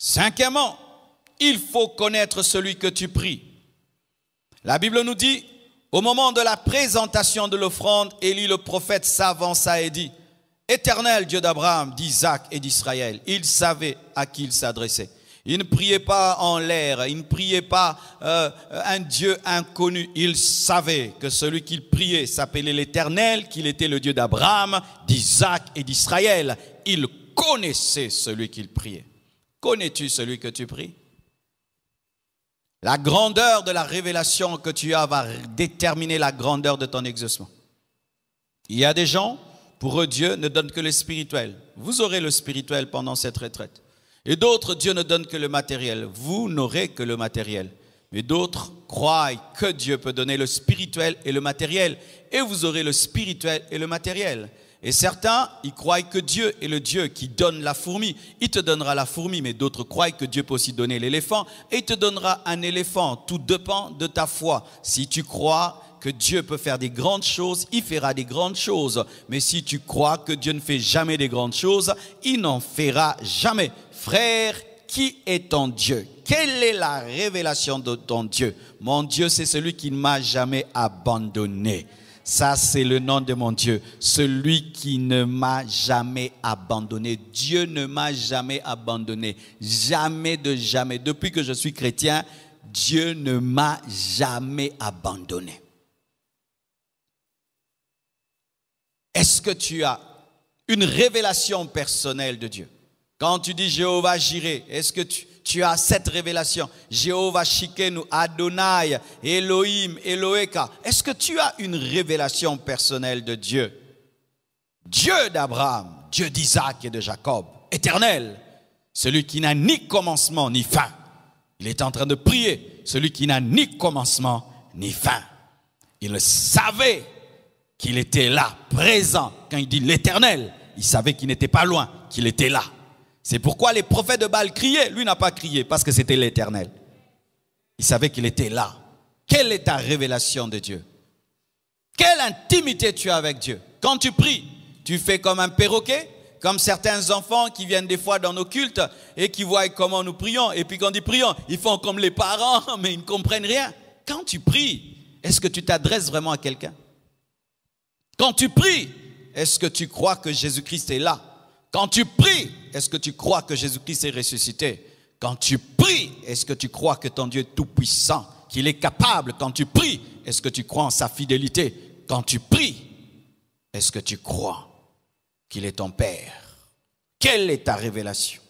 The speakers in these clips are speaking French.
Cinquièmement, il faut connaître celui que tu pries. La Bible nous dit, au moment de la présentation de l'offrande, Élie le prophète s'avança et dit, Éternel Dieu d'Abraham, d'Isaac et d'Israël. Il savait à qui il s'adressait. Il ne priait pas en l'air, il ne priait pas un Dieu inconnu. Il savait que celui qu'il priait s'appelait l'Éternel, qu'il était le Dieu d'Abraham, d'Isaac et d'Israël. Il connaissait celui qu'il priait. Connais-tu celui que tu pries? La grandeur de la révélation que tu as va déterminer la grandeur de ton exaucement. Il y a des gens, pour eux, Dieu ne donne que le spirituel. Vous aurez le spirituel pendant cette retraite. Et d'autres, Dieu ne donne que le matériel. Vous n'aurez que le matériel. Mais d'autres croient que Dieu peut donner le spirituel et le matériel. Et vous aurez le spirituel et le matériel. Et certains, ils croient que Dieu est le Dieu qui donne la fourmi. Il te donnera la fourmi, mais d'autres croient que Dieu peut aussi donner l'éléphant. Et il te donnera un éléphant. Tout dépend de ta foi. Si tu crois que Dieu peut faire des grandes choses, il fera des grandes choses. Mais si tu crois que Dieu ne fait jamais des grandes choses, il n'en fera jamais. Frère, qui est ton Dieu? Quelle est la révélation de ton Dieu? Mon Dieu, c'est celui qui ne m'a jamais abandonné. Ça, c'est le nom de mon Dieu. Celui qui ne m'a jamais abandonné. Dieu ne m'a jamais abandonné. Jamais de jamais. Depuis que je suis chrétien, Dieu ne m'a jamais abandonné. Est-ce que tu as une révélation personnelle de Dieu? Quand tu dis Jéhovah Jireh, est-ce que tu as cette révélation? Jéhovah Shikenu, Adonai, Elohim, Eloheka. Est-ce que tu as une révélation personnelle de Dieu? Dieu d'Abraham, Dieu d'Isaac et de Jacob, éternel, celui qui n'a ni commencement ni fin. Il est en train de prier, celui qui n'a ni commencement ni fin. Il savait qu'il était là, présent. Quand il dit l'éternel, il savait qu'il n'était pas loin, qu'il était là. C'est pourquoi les prophètes de Baal criaient. Lui n'a pas crié parce que c'était l'Éternel. Il savait qu'il était là. Quelle est ta révélation de Dieu? Quelle intimité tu as avec Dieu? Quand tu pries, tu fais comme un perroquet, comme certains enfants qui viennent des fois dans nos cultes et qui voient comment nous prions. Et puis quand ils prient, ils font comme les parents, mais ils ne comprennent rien. Quand tu pries, est-ce que tu t'adresses vraiment à quelqu'un? Quand tu pries, est-ce que tu crois que Jésus-Christ est là? Quand tu pries, est-ce que tu crois que Jésus-Christ est ressuscité? Quand tu pries, est-ce que tu crois que ton Dieu est tout-puissant, qu'il est capable? Quand tu pries, est-ce que tu crois en sa fidélité? Quand tu pries, est-ce que tu crois qu'il est ton Père? Quelle est ta révélation?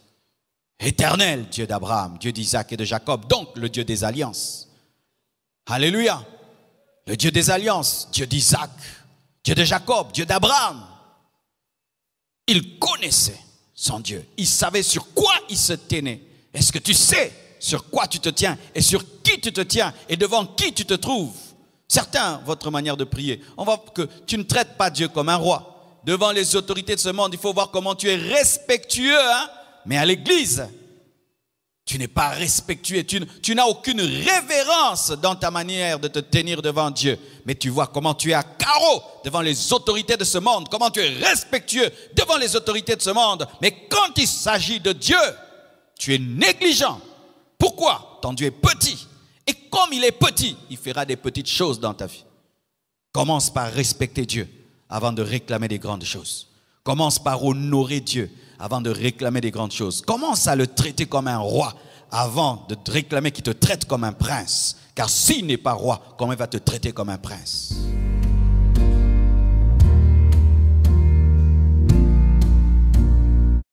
Éternel, Dieu d'Abraham, Dieu d'Isaac et de Jacob, donc le Dieu des alliances. Alléluia. Le Dieu des alliances, Dieu d'Isaac, Dieu de Jacob, Dieu d'Abraham. Il connaissait son Dieu. Il savait sur quoi il se tenait. Est-ce que tu sais sur quoi tu te tiens et sur qui tu te tiens et devant qui tu te trouves? Certains, votre manière de prier, on voit que tu ne traites pas Dieu comme un roi. Devant les autorités de ce monde, il faut voir comment tu es respectueux. Mais à l'église, tu n'es pas respectueux. Tu n'as aucune révérence dans ta manière de te tenir devant Dieu. Mais tu vois comment tu es à carreau devant les autorités de ce monde. Comment tu es respectueux devant les autorités de ce monde. Mais quand il s'agit de Dieu, tu es négligent. Pourquoi? Ton Dieu est petit. Et comme il est petit, il fera des petites choses dans ta vie. Commence par respecter Dieu avant de réclamer des grandes choses. Commence par honorer Dieu avant de réclamer des grandes choses. Commence à le traiter comme un roi avant de réclamer qu'il te traite comme un prince. Car s'il n'est pas roi, comment il va te traiter comme un prince?